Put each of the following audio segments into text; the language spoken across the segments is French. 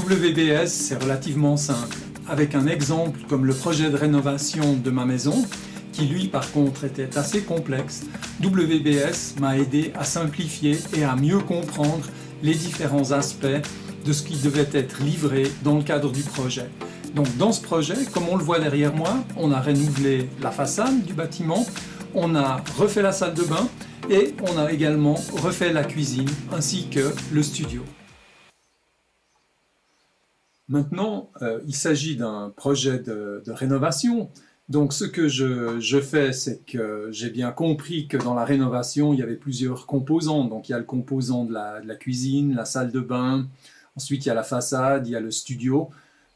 WBS, c'est relativement simple. Avec un exemple comme le projet de rénovation de ma maison, qui lui par contre était assez complexe, WBS m'a aidé à simplifier et à mieux comprendre les différents aspects de ce qui devait être livré dans le cadre du projet. Donc dans ce projet, comme on le voit derrière moi, on a renouvelé la façade du bâtiment, on a refait la salle de bain et on a également refait la cuisine ainsi que le studio. Maintenant, il s'agit d'un projet de rénovation. Donc ce que je fais, c'est que j'ai bien compris que dans la rénovation, il y avait plusieurs composants. Donc il y a le composant de la cuisine, la salle de bain, ensuite il y a la façade, il y a le studio.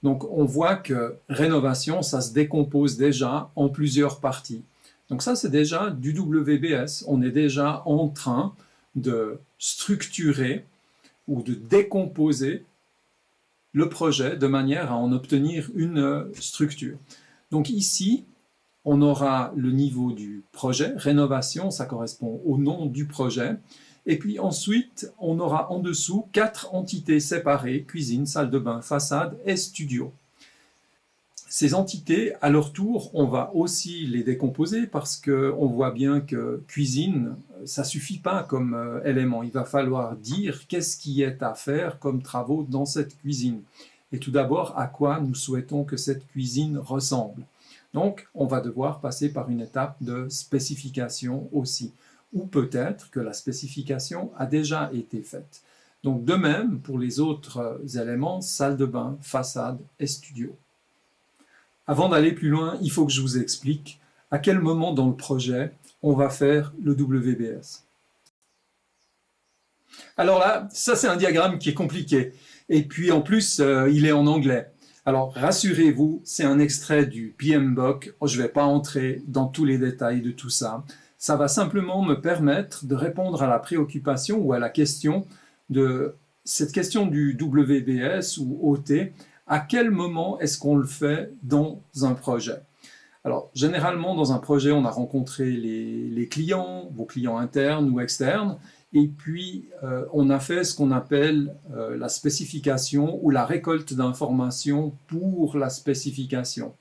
Donc on voit que rénovation, ça se décompose déjà en plusieurs parties. Donc ça, c'est déjà du WBS. On est déjà en train de structurer ou de décomposer le projet de manière à en obtenir une structure. Donc ici, on aura le niveau du projet, rénovation, ça correspond au nom du projet. Et puis ensuite, on aura en dessous 4 entités séparées, cuisine, salle de bain, façade et studio. Ces entités, à leur tour, on va aussi les décomposer parce qu'on voit bien que cuisine, ça ne suffit pas comme élément. Il va falloir dire qu'est-ce qui est à faire comme travaux dans cette cuisine. Et tout d'abord, à quoi nous souhaitons que cette cuisine ressemble. Donc, on va devoir passer par une étape de spécification aussi. Ou peut-être que la spécification a déjà été faite. Donc, de même, pour les autres éléments, salle de bain, façade et studio. Avant d'aller plus loin, il faut que je vous explique à quel moment dans le projet on va faire le WBS. Alors là, ça c'est un diagramme qui est compliqué. Et puis en plus, il est en anglais. Alors rassurez-vous, c'est un extrait du PMBOK. Je ne vais pas entrer dans tous les détails de tout ça. Ça va simplement me permettre de répondre à la préoccupation ou à la question de cette question du WBS ou OT. À quel moment est-ce qu'on le fait dans un projet? Alors, généralement, dans un projet, on a rencontré les clients, vos clients internes ou externes, et puis on a fait ce qu'on appelle la spécification ou la récolte d'informations pour la spécification.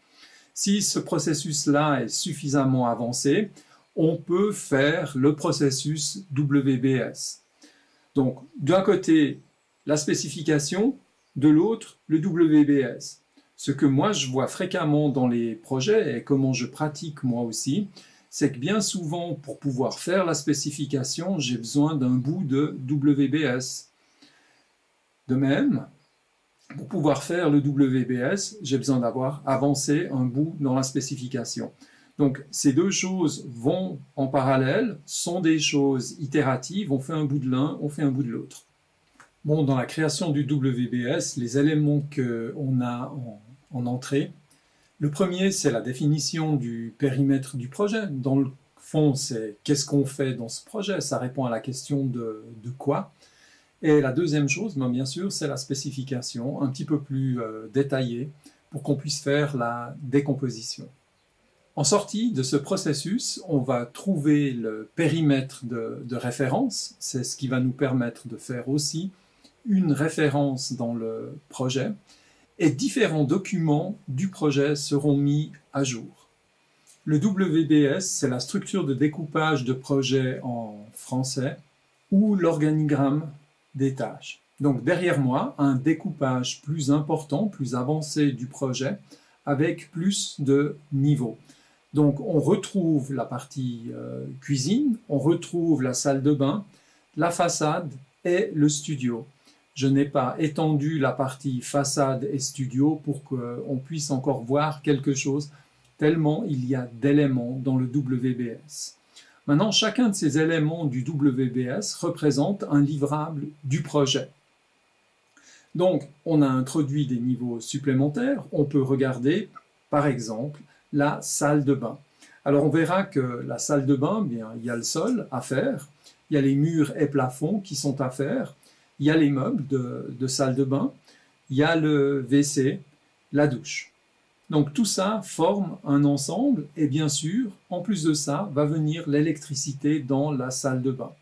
Si ce processus-là est suffisamment avancé, on peut faire le processus WBS. Donc, d'un côté, la spécification, de l'autre, le WBS. Ce que moi je vois fréquemment dans les projets et comment je pratique moi aussi, c'est que bien souvent, pour pouvoir faire la spécification, j'ai besoin d'un bout de WBS. De même, pour pouvoir faire le WBS, j'ai besoin d'avoir avancé un bout dans la spécification. Donc ces deux choses vont en parallèle, sont des choses itératives, on fait un bout de l'un, on fait un bout de l'autre. Bon, dans la création du WBS, les éléments qu'on a en entrée, le premier, c'est la définition du périmètre du projet. Dans le fond, c'est qu'est-ce qu'on fait dans ce projet? Ça répond à la question de quoi. Et la deuxième chose, bien sûr, c'est la spécification, un petit peu plus détaillée, pour qu'on puisse faire la décomposition. En sortie de ce processus, on va trouver le périmètre de référence. C'est ce qui va nous permettre de faire aussi une référence dans le projet et différents documents du projet seront mis à jour. Le WBS, c'est la structure de découpage de projet en français ou l'organigramme des tâches. Donc derrière moi, un découpage plus important, plus avancé du projet avec plus de niveaux. Donc on retrouve la partie cuisine, on retrouve la salle de bain, la façade et le studio. Je n'ai pas étendu la partie façade et studio pour qu'on puisse encore voir quelque chose, tellement il y a d'éléments dans le WBS. Maintenant, chacun de ces éléments du WBS représente un livrable du projet. Donc, on a introduit des niveaux supplémentaires. On peut regarder, par exemple, la salle de bain. Alors, on verra que la salle de bain, bien, il y a le sol à faire, il y a les murs et plafonds qui sont à faire, il y a les meubles de salle de bain, il y a le WC, la douche. Donc tout ça forme un ensemble et bien sûr, en plus de ça, va venir l'électricité dans la salle de bain.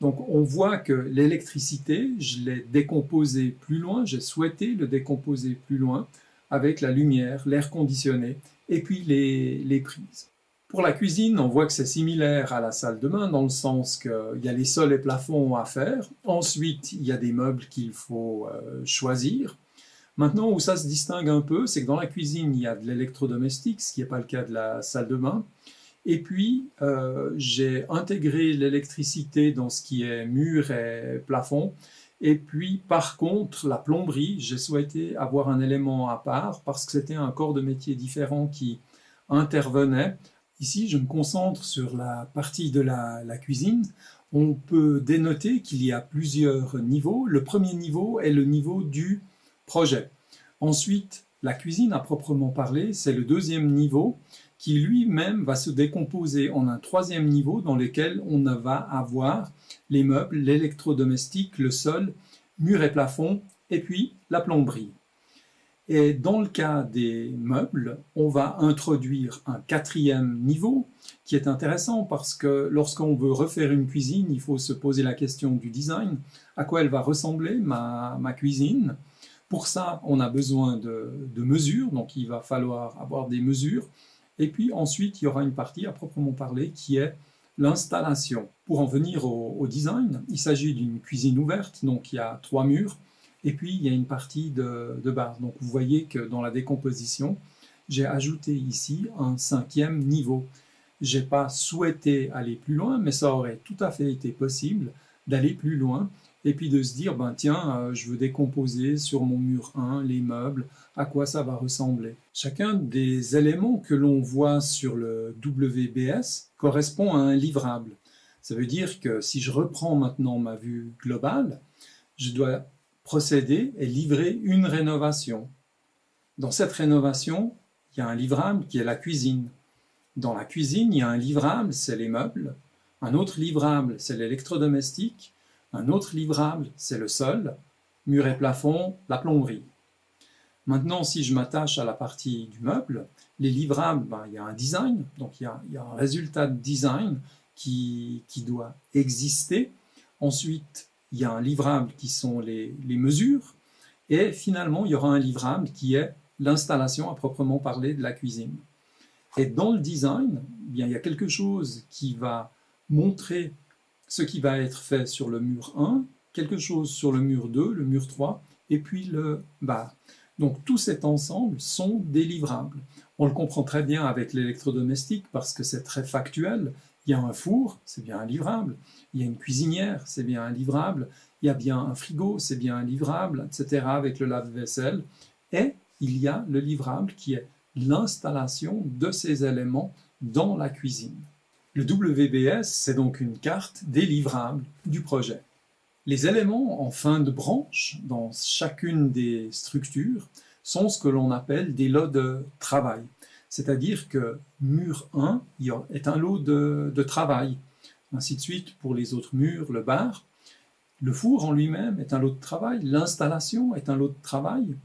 Donc on voit que l'électricité, je l'ai décomposée plus loin, j'ai souhaité le décomposer plus loin avec la lumière, l'air conditionné et puis les prises. Pour la cuisine, on voit que c'est similaire à la salle de bain dans le sens qu'il y a les sols et plafonds à faire. Ensuite, il y a des meubles qu'il faut choisir. Maintenant, où ça se distingue un peu, c'est que dans la cuisine, il y a de l'électrodomestique, ce qui n'est pas le cas de la salle de bain. Et puis, j'ai intégré l'électricité dans ce qui est mur et plafond. Et puis, par contre, la plomberie, j'ai souhaité avoir un élément à part parce que c'était un corps de métier différent qui intervenait. Ici, je me concentre sur la partie de la cuisine. On peut dénoter qu'il y a plusieurs niveaux. Le premier niveau est le niveau du projet. Ensuite, la cuisine à proprement parler, c'est le deuxième niveau qui lui-même va se décomposer en un troisième niveau dans lequel on va avoir les meubles, l'électrodomestique, le sol, murs et plafonds, et puis la plomberie. Et dans le cas des meubles, on va introduire un quatrième niveau qui est intéressant parce que lorsqu'on veut refaire une cuisine, il faut se poser la question du design. À quoi elle va ressembler ma cuisine? Pour ça, on a besoin de mesures, donc il va falloir avoir des mesures. Et puis ensuite, il y aura une partie à proprement parler qui est l'installation. Pour en venir au design, il s'agit d'une cuisine ouverte, donc il y a 3 murs, et puis il y a une partie de bar. Donc vous voyez que dans la décomposition, j'ai ajouté ici un 5e niveau. Je n'ai pas souhaité aller plus loin, mais ça aurait tout à fait été possible d'aller plus loin et puis de se dire, ben tiens, je veux décomposer sur mon mur 1 les meubles, à quoi ça va ressembler. Chacun des éléments que l'on voit sur le WBS correspond à un livrable. Ça veut dire que si je reprends maintenant ma vue globale, je dois procéder et livrer une rénovation. Dans cette rénovation, il y a un livrable qui est la cuisine. Dans la cuisine, il y a un livrable, c'est les meubles. Un autre livrable, c'est l'électrodomestique. Un autre livrable, c'est le sol, mur et plafond, la plomberie. Maintenant, si je m'attache à la partie du meuble, les livrables, il y a un design, donc il y a un résultat de design qui doit exister. Ensuite, il y a un livrable qui sont les mesures. Et finalement, il y aura un livrable qui est l'installation à proprement parler de la cuisine. Et dans le design, il y a quelque chose qui va montrer ce qui va être fait sur le mur 1, quelque chose sur le mur 2, le mur 3, et puis le bar. Donc tout cet ensemble sont des livrables. On le comprend très bien avec l'électrodomestique parce que c'est très factuel. Il y a un four, c'est bien un livrable. Il y a une cuisinière, c'est bien un livrable. Il y a bien un frigo, c'est bien un livrable, etc. avec le lave-vaisselle. Et il y a le livrable qui est l'installation de ces éléments dans la cuisine. Le WBS, c'est donc une carte des livrables du projet. Les éléments en fin de branche, dans chacune des structures, sont ce que l'on appelle des lots de travail. C'est-à-dire que mur 1 est un lot de travail. Ainsi de suite pour les autres murs, le bar. Le four en lui-même est un lot de travail. L'installation est un lot de travail.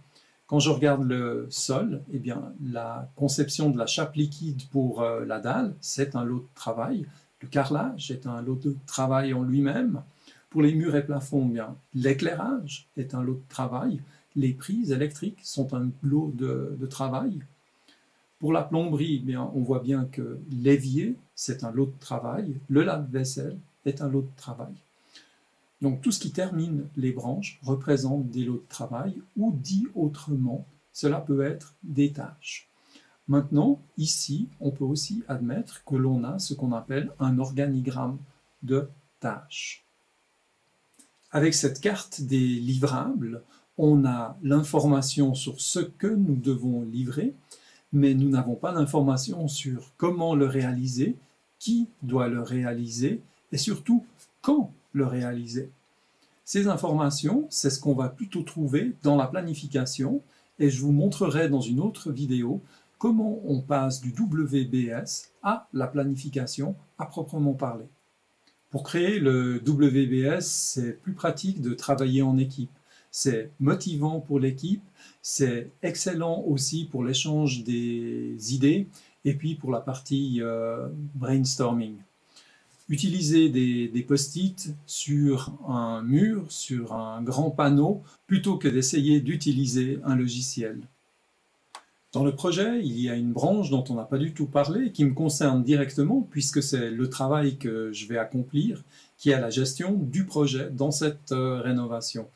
Quand je regarde le sol, eh bien, la conception de la chape liquide pour la dalle, c'est un lot de travail. Le carrelage est un lot de travail en lui-même. Pour les murs et plafonds, eh bien, l'éclairage est un lot de travail. Les prises électriques sont un lot de travail. Pour la plomberie, eh bien, on voit bien que l'évier, c'est un lot de travail. Le lave-vaisselle est un lot de travail. Donc tout ce qui termine les branches représente des lots de travail ou dit autrement, cela peut être des tâches. Maintenant, ici, on peut aussi admettre que l'on a ce qu'on appelle un organigramme de tâches. Avec cette carte des livrables, on a l'information sur ce que nous devons livrer, mais nous n'avons pas d'information sur comment le réaliser, qui doit le réaliser et surtout quand le réaliser. Ces informations, c'est ce qu'on va plutôt trouver dans la planification et je vous montrerai dans une autre vidéo comment on passe du WBS à la planification à proprement parler. Pour créer le WBS, c'est plus pratique de travailler en équipe. C'est motivant pour l'équipe, c'est excellent aussi pour l'échange des idées et puis pour la partie brainstorming. Utiliser des post-it sur un mur, sur un grand panneau, plutôt que d'essayer d'utiliser un logiciel. Dans le projet, il y a une branche dont on n'a pas du tout parlé, qui me concerne directement, puisque c'est le travail que je vais accomplir, qui est la gestion du projet dans cette rénovation.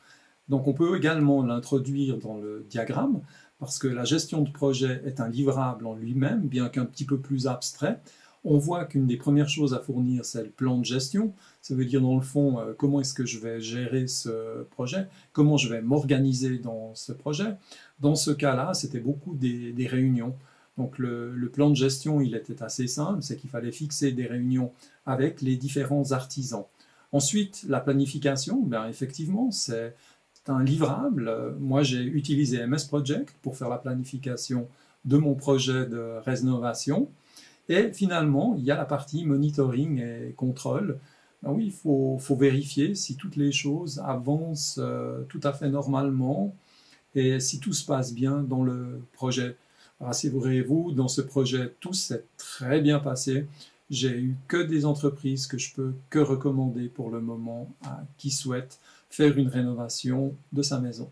Donc on peut également l'introduire dans le diagramme, parce que la gestion de projet est un livrable en lui-même, bien qu'un petit peu plus abstrait. On voit qu'une des premières choses à fournir, c'est le plan de gestion. Ça veut dire dans le fond, comment est-ce que je vais gérer ce projet, comment je vais m'organiser dans ce projet. Dans ce cas-là, c'était beaucoup des réunions. Donc le plan de gestion, il était assez simple, c'est qu'il fallait fixer des réunions avec les différents artisans. Ensuite, la planification, ben effectivement, c'est un livrable. Moi, j'ai utilisé MS Project pour faire la planification de mon projet de rénovation. Et finalement, il y a la partie monitoring et contrôle. Ben oui, il faut vérifier si toutes les choses avancent tout à fait normalement et si tout se passe bien dans le projet. Rassurez-vous, dans ce projet, tout s'est très bien passé. J'ai eu que des entreprises que je peux que recommander pour le moment à qui souhaitent faire une rénovation de sa maison.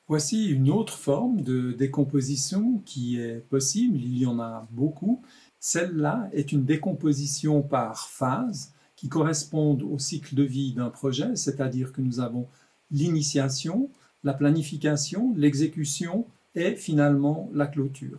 Voici une autre forme de décomposition qui est possible, il y en a beaucoup. Celle-là est une décomposition par phase qui correspondent au cycle de vie d'un projet, c'est-à-dire que nous avons l'initiation, la planification, l'exécution et finalement la clôture.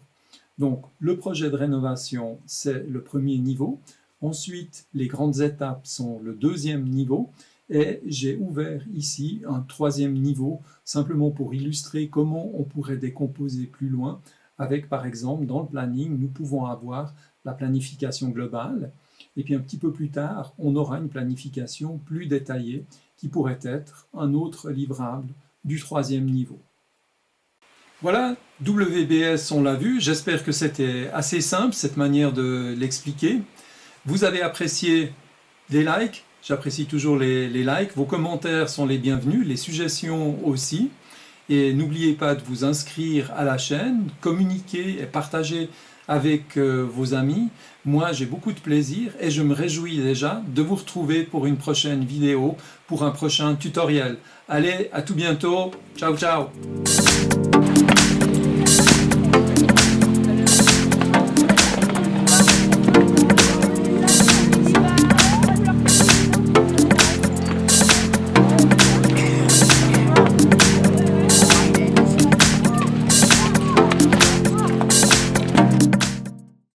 Donc le projet de rénovation, c'est le premier niveau. Ensuite, les grandes étapes sont le deuxième niveau. Et j'ai ouvert ici un troisième niveau, simplement pour illustrer comment on pourrait décomposer plus loin. Avec, par exemple, dans le planning, nous pouvons avoir la planification globale. Et puis un petit peu plus tard, on aura une planification plus détaillée qui pourrait être un autre livrable du troisième niveau. Voilà, WBS, on l'a vu. J'espère que c'était assez simple, cette manière de l'expliquer. Vous avez apprécié les likes? J'apprécie toujours les likes. Vos commentaires sont les bienvenus, les suggestions aussi. Et n'oubliez pas de vous inscrire à la chaîne, communiquer et partager avec vos amis. Moi, j'ai beaucoup de plaisir et je me réjouis déjà de vous retrouver pour une prochaine vidéo, pour un prochain tutoriel. Allez, à tout bientôt. Ciao, ciao.